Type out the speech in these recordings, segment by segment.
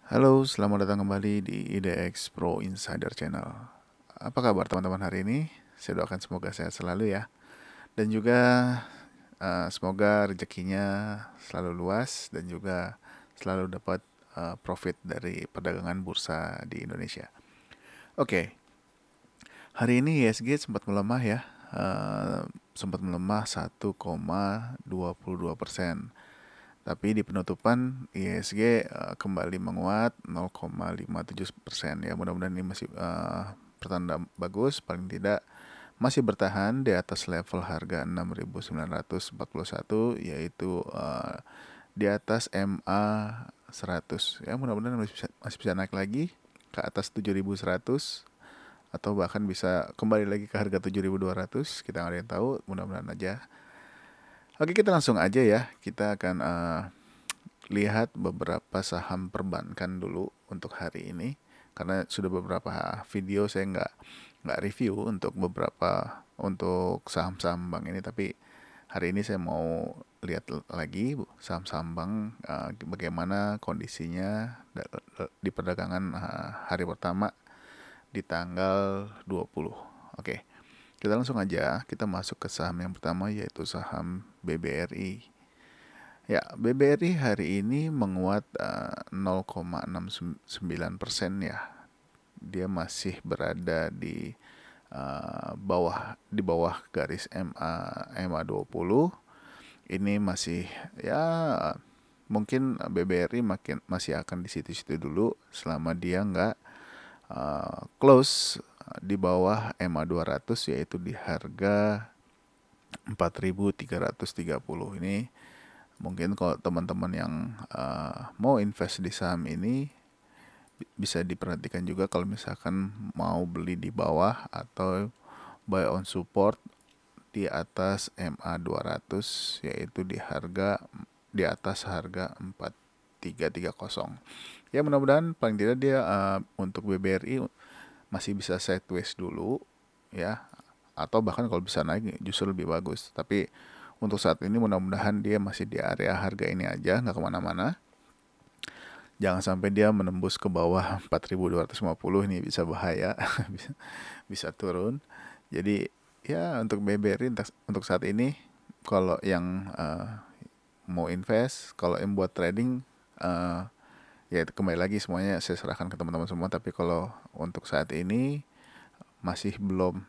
Halo, selamat datang kembali di IDX Pro Insider Channel. Apa kabar teman-teman hari ini? Saya doakan semoga sehat selalu ya. Dan juga semoga rezekinya selalu luas dan juga selalu dapat profit dari perdagangan bursa di Indonesia. Oke, hari ini ISG sempat melemah ya. Sempat melemah 1,22%. Tapi di penutupan ISG kembali menguat 0,57% ya. Mudah-mudahan ini masih pertanda bagus, paling tidak masih bertahan di atas level harga 6.941, yaitu di atas MA 100 ya. Mudah-mudahan masih bisa naik lagi ke atas 7.100 atau bahkan bisa kembali lagi ke harga 7.200. Kita nggak ada yang tahu, mudah-mudahan aja. Oke, kita langsung aja ya. Kita akan lihat beberapa saham perbankan dulu untuk hari ini, karena sudah beberapa video saya nggak review untuk saham-saham bank ini, tapi hari ini saya mau lihat lagi saham-saham bank, bagaimana kondisinya di perdagangan hari pertama di tanggal 20. Oke, kita langsung aja kita masuk ke saham yang pertama, yaitu saham BBRI. Ya, BBRI hari ini menguat 0,69% ya. Dia masih berada di bawah garis MA 20. Ini masih ya, mungkin BBRI masih akan di situ-situ dulu selama dia nggak close di bawah MA 200, yaitu di harga 4.330. Ini mungkin kalau teman-teman yang mau invest di saham ini bisa diperhatikan juga kalau misalkan mau beli di bawah atau buy on support di atas MA 200, yaitu di atas harga 4.330. Ya, mudah-mudahan paling tidak dia untuk BBRI masih bisa sideways dulu ya, atau bahkan kalau bisa naik justru lebih bagus. Tapi untuk saat ini mudah-mudahan dia masih di area harga ini aja, nggak kemana-mana. Jangan sampai dia menembus ke bawah 4.250, ini bisa bahaya, bisa turun. Jadi ya, untuk BBRI untuk saat ini, kalau yang mau invest, kalau yang buat trading, ya kembali lagi semuanya saya serahkan ke teman-teman semua. Tapi kalau untuk saat ini masih belum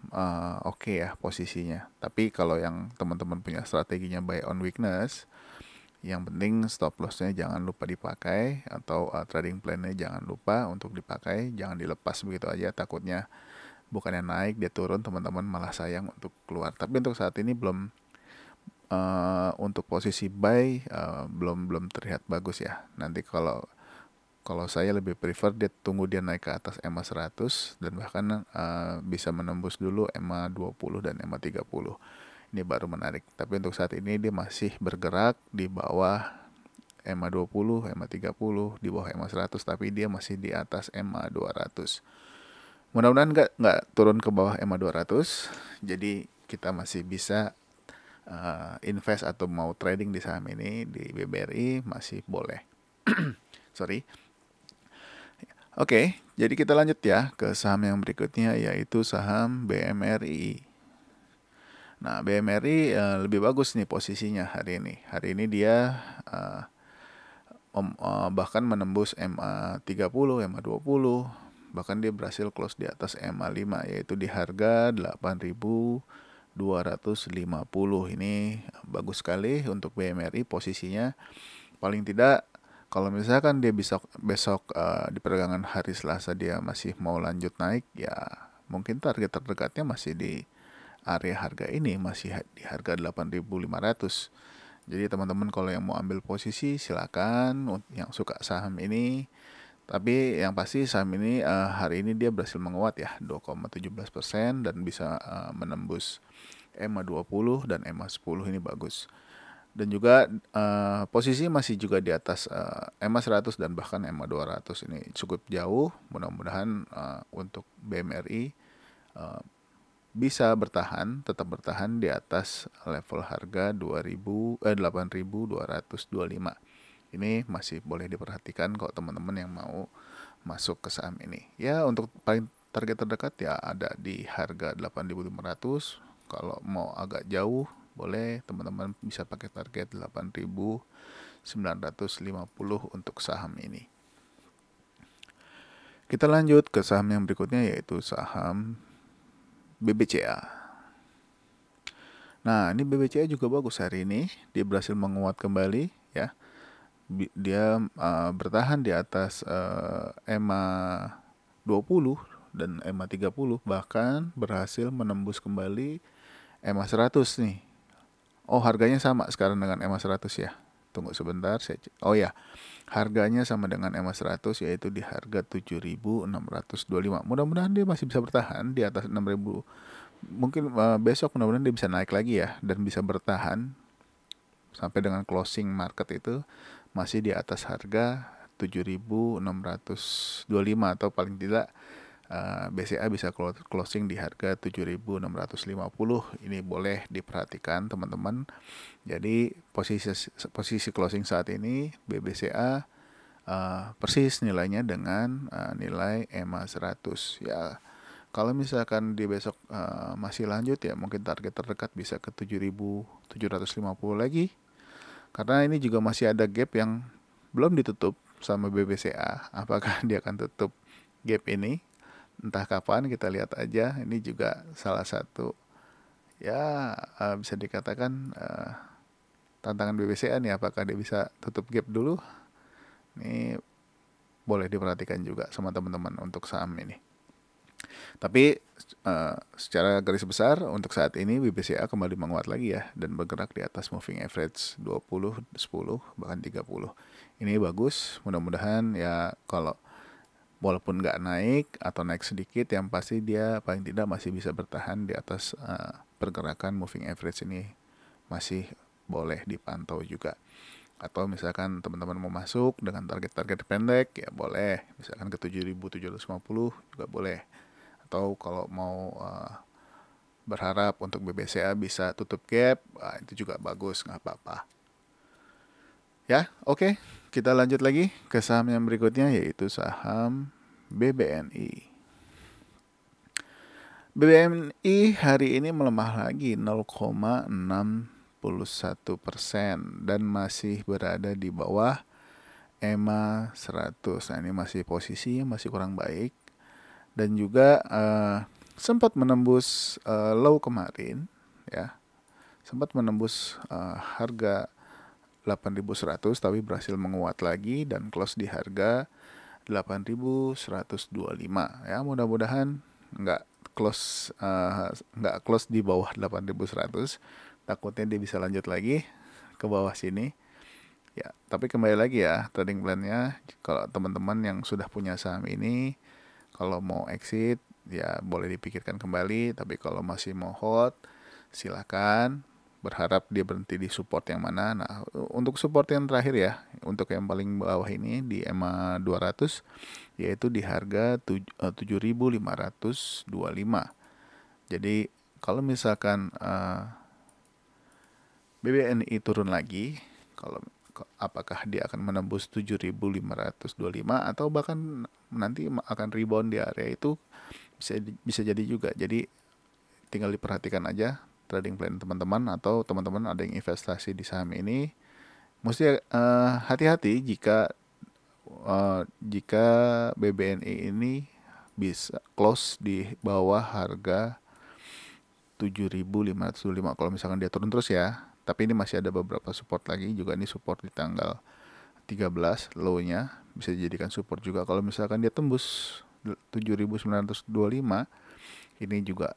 oke ya posisinya. Tapi kalau yang teman-teman punya strateginya buy on weakness, yang penting stop lossnya jangan lupa dipakai, atau trading plan-nya jangan lupa untuk dipakai, jangan dilepas begitu aja. Takutnya bukannya naik dia turun, teman-teman malah sayang untuk keluar. Tapi untuk saat ini belum, untuk posisi buy belum terlihat bagus ya. Nanti kalau saya lebih prefer dia tunggu dia naik ke atas EMA 100 dan bahkan bisa menembus dulu EMA 20 dan EMA 30. Ini baru menarik. Tapi untuk saat ini dia masih bergerak di bawah EMA 20, EMA 30, di bawah EMA 100, tapi dia masih di atas EMA 200. Mudah-mudahan nggak turun ke bawah EMA 200. Jadi kita masih bisa invest atau mau trading di saham ini di BBRI masih boleh. Sorry. Oke, jadi kita lanjut ya ke saham yang berikutnya, yaitu saham BMRI. Nah, BMRI lebih bagus nih posisinya hari ini. Hari ini dia bahkan menembus MA 30, MA 20. Bahkan dia berhasil close di atas MA 5, yaitu di harga 8.250. Ini bagus sekali untuk BMRI posisinya. Paling tidak kalau misalkan dia besok di perdagangan hari Selasa dia masih mau lanjut naik, ya mungkin target terdekatnya masih di area harga ini, masih di harga 8.500. Jadi teman-teman kalau yang mau ambil posisi silakan, yang suka saham ini. Tapi yang pasti saham ini hari ini dia berhasil menguat ya 2,17% dan bisa menembus EMA 20 dan EMA 10. Ini bagus. Dan juga posisi masih juga di atas EMA 100 dan bahkan EMA 200. Ini cukup jauh. Mudah-mudahan untuk BMRI bisa tetap bertahan di atas level harga 8.225. Ini masih boleh diperhatikan kalau teman-teman yang mau masuk ke saham ini. Ya, untuk paling target terdekat ya ada di harga 8.500. Kalau mau agak jauh, boleh teman-teman bisa pakai target 8.950 untuk saham ini. Kita lanjut ke saham yang berikutnya, yaitu saham BBCA. Nah, ini BBCA juga bagus hari ini. Dia berhasil menguat kembali ya. Dia bertahan di atas EMA 20 dan EMA 30, bahkan berhasil menembus kembali EMA 100 nih. Oh, harganya sama sekarang dengan EMA 100 ya. Tunggu sebentar, saya cek. Oh ya, harganya sama dengan EMA 100, yaitu di harga 7.625. Mudah-mudahan dia masih bisa bertahan di atas 6.000. Mungkin besok mudah-mudahan dia bisa naik lagi ya, dan bisa bertahan sampai dengan closing market itu masih di atas harga 7.625, atau paling tidak BCA bisa closing di harga 7.650. Ini boleh diperhatikan teman-teman. Jadi posisi closing saat ini BBCA persis nilainya dengan nilai EMA 100 ya. Kalau misalkan di besok masih lanjut ya, mungkin target terdekat bisa ke 7.750 lagi. Karena ini juga masih ada gap yang belum ditutup sama BBCA. Apakah dia akan tutup gap ini? Entah kapan, kita lihat aja. Ini juga salah satu ya bisa dikatakan tantangan BBCA nih. Apakah dia bisa tutup gap dulu? Ini boleh diperhatikan juga sama teman-teman untuk saham ini. Tapi secara garis besar untuk saat ini BBCA kembali menguat lagi ya, dan bergerak di atas moving average 20, 10, bahkan 30. Ini bagus, mudah-mudahan ya kalau walaupun nggak naik atau naik sedikit, yang pasti dia paling tidak masih bisa bertahan di atas pergerakan moving average ini, masih boleh dipantau juga. Atau misalkan teman-teman mau masuk dengan target-target pendek ya boleh, misalkan ke 7.750 juga boleh. Atau kalau mau berharap untuk BBCA bisa tutup gap, itu juga bagus, nggak apa-apa. Ya, oke. Kita lanjut lagi ke saham yang berikutnya, yaitu saham BBNI. BBNI hari ini melemah lagi 0,61% dan masih berada di bawah EMA 100. Nah, ini masih posisi masih kurang baik, dan juga sempat menembus low kemarin ya. Sempat menembus harga 8.100, tapi berhasil menguat lagi dan close di harga 8.125 ya. Mudah-mudahan nggak close di bawah 8.100. Takutnya dia bisa lanjut lagi ke bawah sini ya. Tapi kembali lagi ya, trading plan-nya kalau teman-teman yang sudah punya saham ini, kalau mau exit ya boleh dipikirkan kembali. Tapi kalau masih mau hold, silakan. Berharap dia berhenti di support yang mana. Nah, untuk support yang terakhir ya, untuk yang paling bawah ini di EMA 200, yaitu di harga 7.525. Jadi kalau misalkan BBNI turun lagi, kalau apakah dia akan menembus 7.525 atau bahkan nanti akan rebound di area itu, bisa jadi juga. Jadi tinggal diperhatikan aja trading plan teman-teman, atau teman-teman ada yang investasi di saham ini, mesti hati-hati jika BBNI ini bisa close di bawah harga 7.525 kalau misalkan dia turun terus ya. Tapi ini masih ada beberapa support lagi juga. Ini support di tanggal 13 low-nya, bisa dijadikan support juga kalau misalkan dia tembus 7.925. Ini juga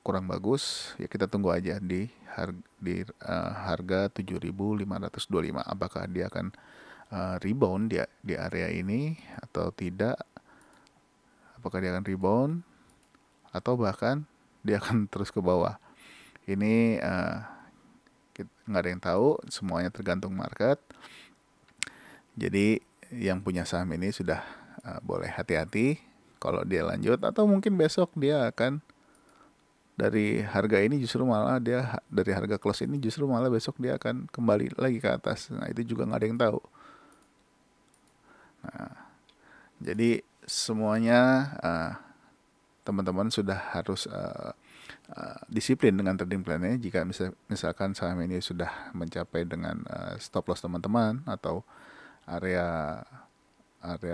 kurang bagus ya. Kita tunggu aja di harga 7.525. Apakah dia akan rebound di area ini atau tidak? Apakah dia akan rebound atau bahkan dia akan terus ke bawah? Ini nggak ada yang tahu, semuanya tergantung market. Jadi yang punya saham ini sudah boleh hati-hati kalau dia lanjut, atau mungkin besok dia akan dari harga ini justru malah dari harga close ini justru malah besok dia akan kembali lagi ke atas. Nah, itu juga nggak ada yang tahu. Jadi semuanya teman-teman sudah harus disiplin dengan trading plan-nya. Jika misalkan saham ini sudah mencapai dengan stop loss teman-teman atau area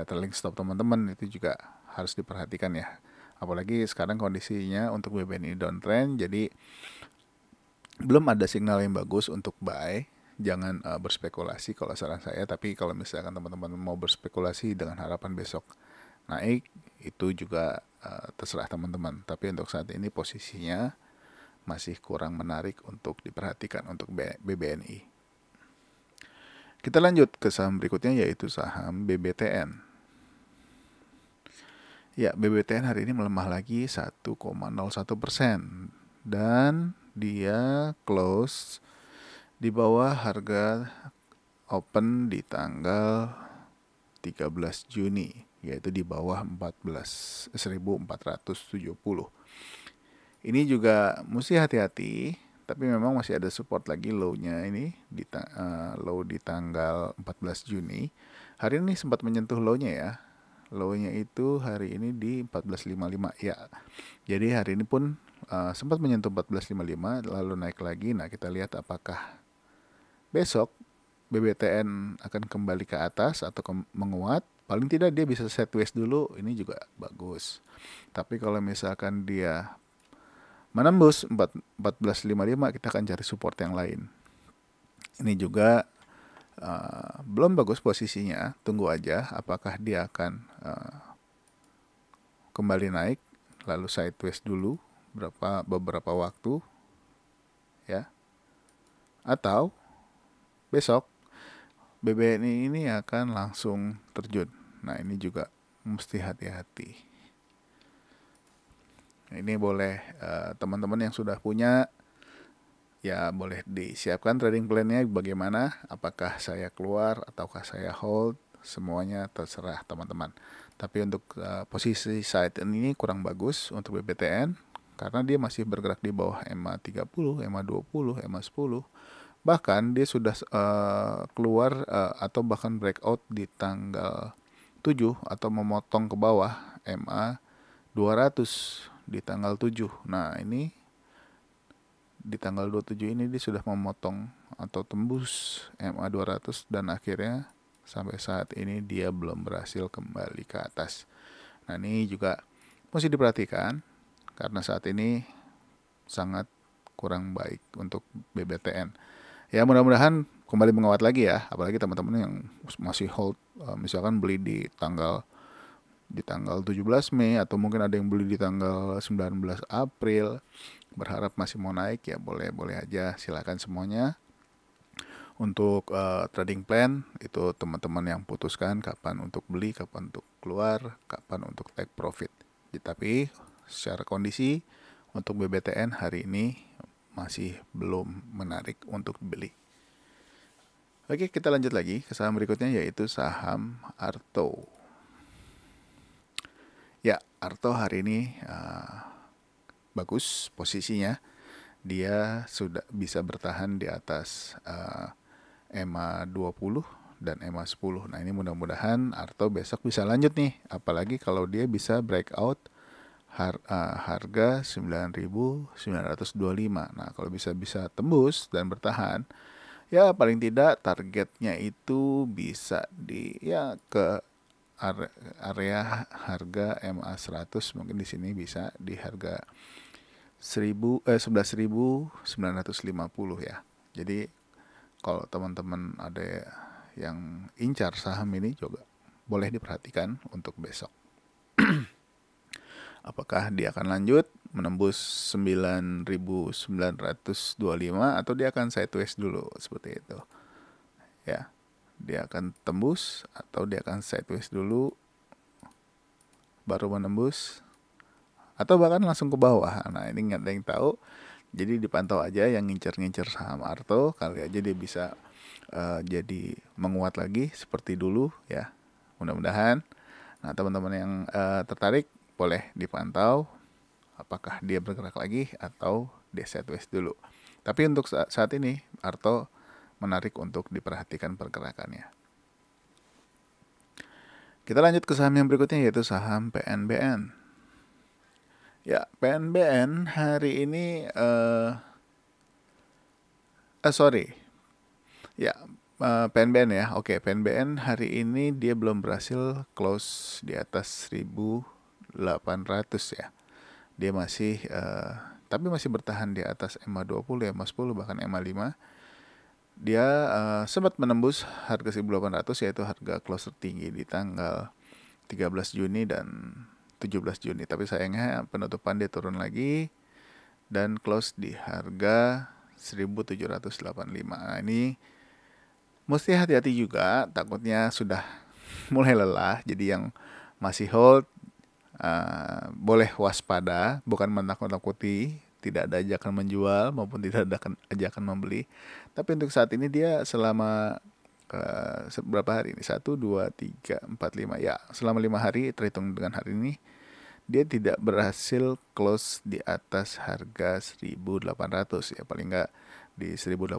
trailing stop teman-teman, itu juga harus diperhatikan ya. Apalagi sekarang kondisinya untuk BBNI downtrend, jadi belum ada signal yang bagus untuk buy. Jangan berspekulasi kalau saran saya, tapi kalau misalkan teman-teman mau berspekulasi dengan harapan besok naik, itu juga terserah teman-teman. Tapi untuk saat ini posisinya masih kurang menarik untuk diperhatikan untuk BBNI. Kita lanjut ke saham berikutnya, yaitu saham BBTN. Ya, BBTN hari ini melemah lagi 1,01%, dan dia close di bawah harga open di tanggal 13 Juni, yaitu di bawah 14.470. Ini juga mesti hati-hati, tapi memang masih ada support lagi low-nya ini low di tanggal 14 Juni. Hari ini sempat menyentuh low-nya ya. Low-nya itu hari ini di 14.55 ya. Jadi hari ini pun sempat menyentuh 14.55 lalu naik lagi. Nah, kita lihat apakah besok BBTN akan kembali ke atas atau menguat. Paling tidak dia bisa sideways dulu, ini juga bagus. Tapi kalau misalkan dia menembus 14.55, kita akan cari support yang lain. Ini juga belum bagus posisinya, tunggu aja apakah dia akan kembali naik lalu sideways dulu beberapa waktu ya, atau besok BBNI ini akan langsung terjun. Nah, ini juga mesti hati-hati. Ini boleh teman-teman yang sudah punya, ya boleh disiapkan trading plan-nya bagaimana, apakah saya keluar ataukah saya hold, semuanya terserah teman-teman. Tapi untuk posisi saat ini kurang bagus untuk BBTN karena dia masih bergerak di bawah EMA 30, EMA 20, EMA 10. Bahkan dia sudah keluar atau bahkan breakout di tanggal 7 atau memotong ke bawah EMA 200 di tanggal 7. Nah, ini di tanggal 27 ini dia sudah memotong atau tembus MA 200 dan akhirnya sampai saat ini dia belum berhasil kembali ke atas. Nah, ini juga mesti diperhatikan karena saat ini sangat kurang baik untuk BBTN. Ya, mudah-mudahan kembali menguat lagi ya, apalagi teman-teman yang masih hold misalkan beli di tanggal 17 Mei atau mungkin ada yang beli di tanggal 19 April berharap masih mau naik, ya boleh aja, silakan semuanya. Untuk trading plan itu teman-teman yang putuskan kapan untuk beli, kapan untuk keluar, kapan untuk take profit. Tapi secara kondisi untuk BBTN hari ini masih belum menarik untuk beli. Oke, kita lanjut lagi ke saham berikutnya, yaitu saham Arto. Ya, Arto hari ini bagus posisinya. Dia sudah bisa bertahan di atas EMA 20 dan EMA 10. Nah, ini mudah-mudahan Arto besok bisa lanjut nih. Apalagi kalau dia bisa breakout harga 9.925. Nah, kalau bisa tembus dan bertahan, ya paling tidak targetnya itu bisa ke area harga MA 100, mungkin di sini bisa di harga 11.950 ya. Jadi kalau teman-teman ada yang incar saham ini juga boleh diperhatikan untuk besok. Apakah dia akan lanjut menembus 9.925 atau dia akan sideways dulu seperti itu. Ya. Dia akan tembus atau dia akan sideways dulu baru menembus atau bahkan langsung ke bawah. Nah, ini nggak ada yang tahu. Jadi dipantau aja yang ngincer-ngincer saham Arto, kali aja dia bisa jadi menguat lagi seperti dulu ya. Mudah-mudahan. Nah, teman-teman yang tertarik boleh dipantau. apakah dia bergerak lagi atau dia sideways dulu. Tapi untuk saat ini Arto menarik untuk diperhatikan pergerakannya. Kita lanjut ke saham yang berikutnya, yaitu saham PNBN. Ya, PNBN hari ini PNBN ya. Oke, PNBN hari ini dia belum berhasil close di atas 1.800 ya. Dia masih tapi masih bertahan di atas EMA 20, EMA 10, bahkan EMA 5. Dia sempat menembus harga 1.800, yaitu harga close tertinggi di tanggal 13 Juni dan 17 Juni. Tapi sayangnya penutupan dia turun lagi dan close di harga 1.785. Nah, ini mesti hati-hati juga, takutnya sudah mulai lelah. Jadi yang masih hold boleh waspada, bukan menakut-nakuti, tidak ada ajakan menjual maupun tidak ada ajakan membeli. Tapi untuk saat ini dia selama berapa hari ini? 1, 2, 3, 4, 5. Ya, selama 5 hari terhitung dengan hari ini, dia tidak berhasil close di atas harga 1.800 ya, paling enggak di 1.805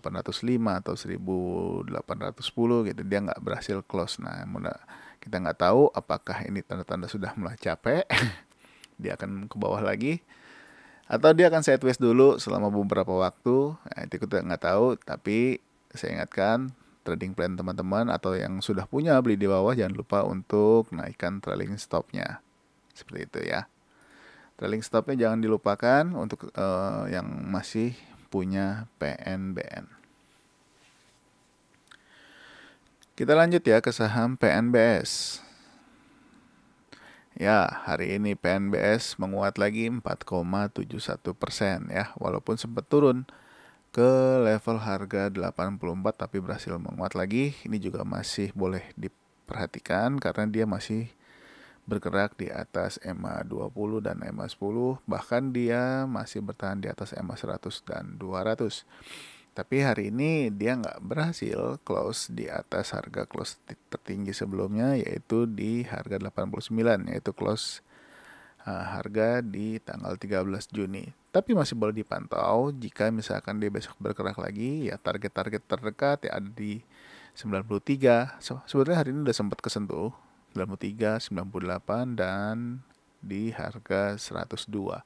atau 1.810 gitu, dia nggak berhasil close. Nah, kita nggak tahu apakah ini tanda-tanda sudah mulai capek, dia akan ke bawah lagi, atau dia akan sideways dulu selama beberapa waktu. Nah, itu kita nggak tahu. Tapi saya ingatkan, trading plan teman-teman atau yang sudah punya beli di bawah, jangan lupa untuk naikkan trailing stopnya, seperti itu ya. Trailing stopnya jangan dilupakan untuk yang masih punya PNBN. Kita lanjut ya ke saham PNBS. Ya, hari ini PNBS menguat lagi 4,71% ya, walaupun sempat turun ke level harga 84 tapi berhasil menguat lagi. Ini juga masih boleh diperhatikan karena dia masih bergerak di atas EMA 20 dan EMA 10, bahkan dia masih bertahan di atas EMA 100 dan 200. Tapi hari ini dia nggak berhasil close di atas harga close tertinggi sebelumnya, yaitu di harga 89, yaitu close harga di tanggal 13 Juni. Tapi masih boleh dipantau jika misalkan dia besok bergerak lagi, ya target-target terdekat ya ada di 93. Sebetulnya hari ini udah sempat kesentuh 93, 98 dan di harga 102.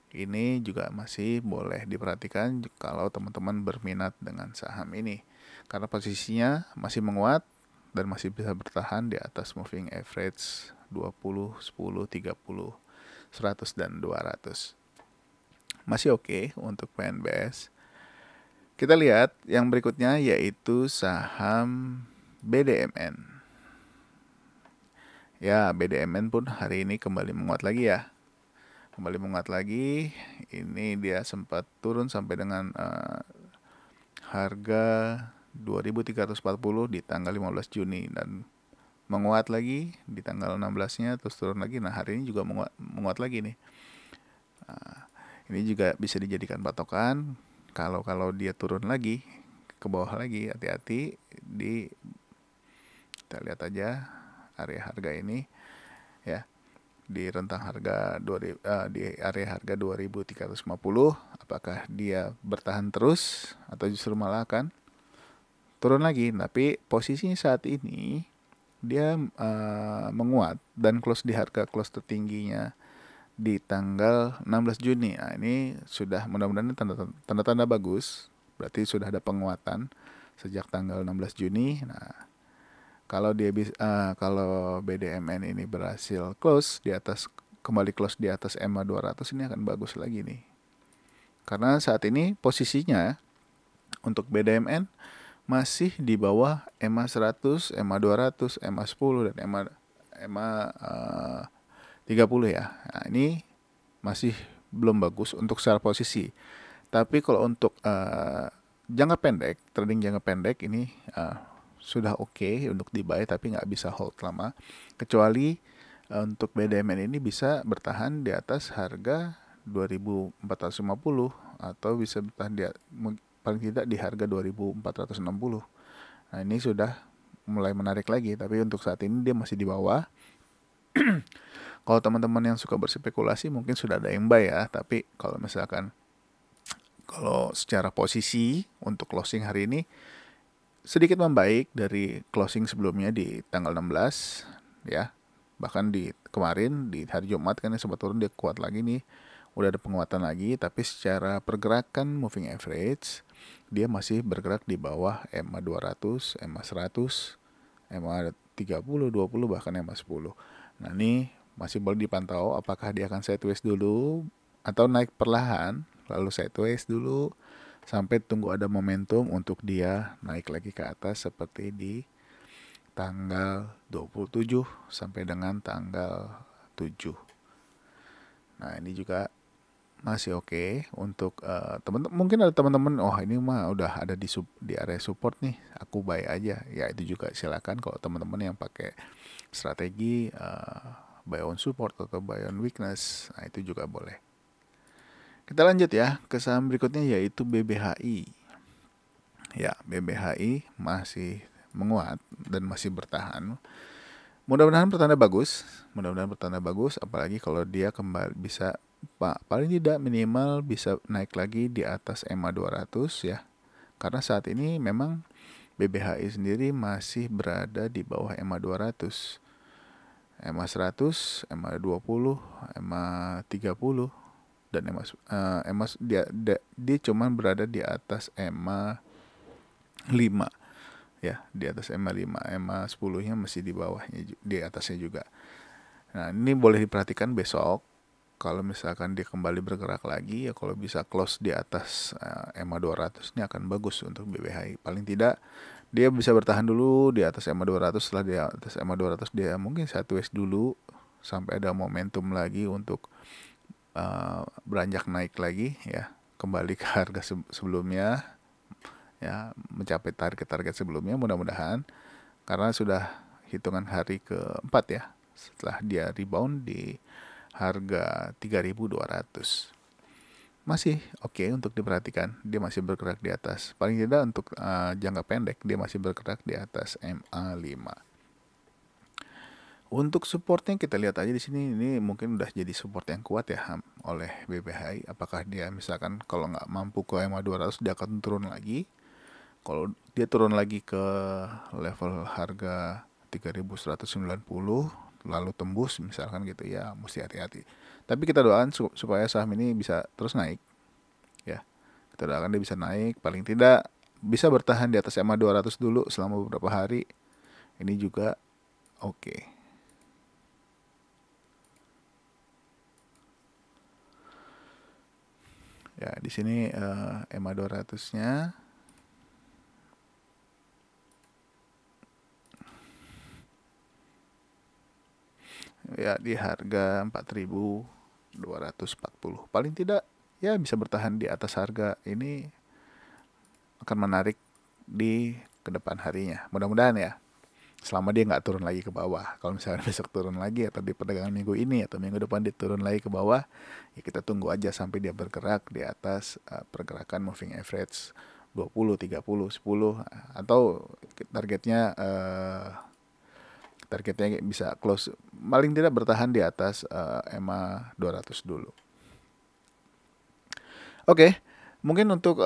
Ini juga masih boleh diperhatikan kalau teman-teman berminat dengan saham ini, karena posisinya masih menguat dan masih bisa bertahan di atas moving average 20, 10, 30, 100 dan 200. Masih oke untuk PNBS. Kita lihat yang berikutnya, yaitu saham BDMN. Ya, BDMN pun hari ini kembali menguat lagi ya. Kembali menguat lagi. Ini dia sempat turun sampai dengan harga 2.340 di tanggal 15 Juni dan menguat lagi di tanggal 16-nya, terus turun lagi. Nah, hari ini juga menguat lagi nih. Ini juga bisa dijadikan patokan. Kalau dia turun lagi ke bawah lagi, hati-hati. Kita lihat aja area harga ini ya, di rentang harga di area harga 2.350. Apakah dia bertahan terus atau justru malah akan turun lagi? Tapi posisinya saat ini dia menguat dan close di harga close tertingginya di tanggal 16 Juni. Nah, ini sudah mudah-mudahan tanda-tanda bagus. Berarti sudah ada penguatan sejak tanggal 16 Juni. Nah, kalau BDMN ini berhasil kembali close di atas EMA 200, ini akan bagus lagi nih. Karena saat ini posisinya untuk BDMN masih di bawah EMA 100, EMA 200, EMA 10 dan EMA 30 ya. Nah, ini masih belum bagus untuk secara posisi. Tapi kalau untuk jangka pendek, trading jangka pendek ini sudah oke untuk di-buy, tapi nggak bisa hold lama. Kecuali untuk BDMN ini bisa bertahan di atas harga 2.450 atau bisa bertahan paling tidak di harga 2.460. Nah, ini sudah mulai menarik lagi, tapi untuk saat ini dia masih di bawah. Kalau teman-teman yang suka berspekulasi mungkin sudah ada yang buy ya, tapi kalau misalkan kalau secara posisi untuk closing hari ini sedikit membaik dari closing sebelumnya di tanggal 16 ya. Bahkan di kemarin di hari Jumat kan sempat turun, dia kuat lagi nih. Udah ada penguatan lagi, tapi secara pergerakan moving average dia masih bergerak di bawah EMA 200, EMA 100, EMA 30, 20 bahkan EMA 10. Nah, ini masih boleh dipantau apakah dia akan sideways dulu atau naik perlahan lalu sideways dulu sampai tunggu ada momentum untuk dia naik lagi ke atas seperti di tanggal 27 sampai dengan tanggal 7. Nah, ini juga masih oke untuk teman-teman. Mungkin ada teman-teman, oh ini mah udah ada di area support nih, aku buy aja. Ya itu juga silakan kalau teman-teman yang pakai strategi buy on support atau buy on weakness. Nah, itu juga boleh. Kita lanjut ya ke saham berikutnya yaitu BBHI. Ya, BBHI masih menguat dan masih bertahan. Mudah-mudahan pertanda bagus, apalagi kalau dia kembali bisa paling tidak minimal bisa naik lagi di atas EMA 200 ya. Karena saat ini memang BBHI sendiri masih berada di bawah EMA 200. EMA 100, EMA 20, EMA 30 dan EMA dia cuman berada di atas EMA 5 ya, di atas EMA 5, EMA 10-nya masih di bawahnya, di atasnya juga. Nah, ini boleh diperhatikan besok kalau misalkan dia kembali bergerak lagi ya, kalau bisa close di atas EMA 200 ini akan bagus untuk BBHI. Paling tidak dia bisa bertahan dulu di atas EMA 200. Setelah di atas EMA 200 dia mungkin sideways dulu sampai ada momentum lagi untuk beranjak naik lagi ya, kembali ke harga sebelumnya ya, mencapai target-target sebelumnya mudah-mudahan, karena sudah hitungan hari keempat ya setelah dia rebound di harga 3.200. Masih oke untuk diperhatikan, dia masih bergerak di atas, paling tidak untuk jangka pendek dia masih bergerak di atas MA 5. Untuk supportnya kita lihat aja di sini, ini mungkin udah jadi support yang kuat ya oleh BBHI. Apakah dia misalkan kalau nggak mampu ke EMA 200 dia akan turun lagi. Kalau dia turun lagi ke level harga 3.190 lalu tembus misalkan gitu ya, mesti hati-hati. Tapi kita doakan supaya saham ini bisa terus naik ya. Kita doakan dia bisa naik, paling tidak bisa bertahan di atas EMA 200 dulu selama beberapa hari. Ini juga oke. Ya, di sini EMA 200-nya ya di harga 4.240. Paling tidak ya bisa bertahan di atas harga ini, akan menarik di ke depan harinya. Mudah-mudahan ya. Selama dia nggak turun lagi ke bawah. Kalau misalnya besok turun lagi atau di perdagangan minggu ini atau minggu depan dia turun lagi ke bawah, ya kita tunggu aja sampai dia bergerak di atas pergerakan moving average 20, 30, 10 atau targetnya bisa close, paling tidak bertahan di atas EMA 200 dulu. Oke, mungkin untuk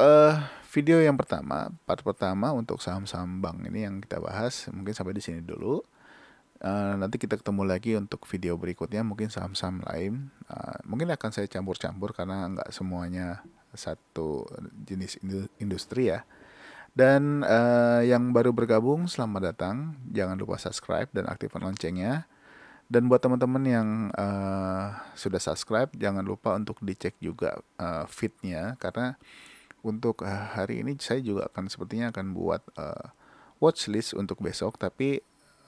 video yang pertama, part pertama untuk saham-saham bank ini yang kita bahas mungkin sampai di sini dulu. Nanti kita ketemu lagi untuk video berikutnya, mungkin saham-saham lain. Mungkin akan saya campur-campur karena nggak semuanya satu jenis industri ya. Dan yang baru bergabung, selamat datang. Jangan lupa subscribe dan aktifkan loncengnya. Dan buat teman-teman yang sudah subscribe, jangan lupa untuk dicek juga feednya, karena untuk hari ini saya juga sepertinya akan buat watchlist untuk besok, tapi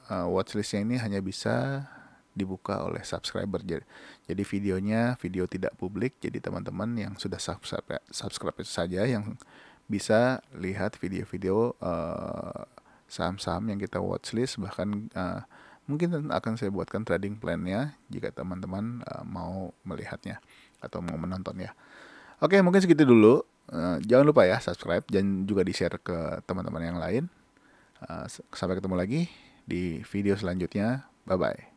watchlistnya ini hanya bisa dibuka oleh subscriber. Jadi video tidak publik, jadi teman-teman yang sudah subscribe saja yang bisa lihat video-video saham-saham yang kita watchlist. Bahkan mungkin akan saya buatkan trading plan-nya jika teman-teman mau melihatnya atau mau menontonnya. Oke, mungkin segitu dulu. Jangan lupa ya subscribe dan juga di-share ke teman-teman yang lain. Sampai ketemu lagi di video selanjutnya. Bye-bye.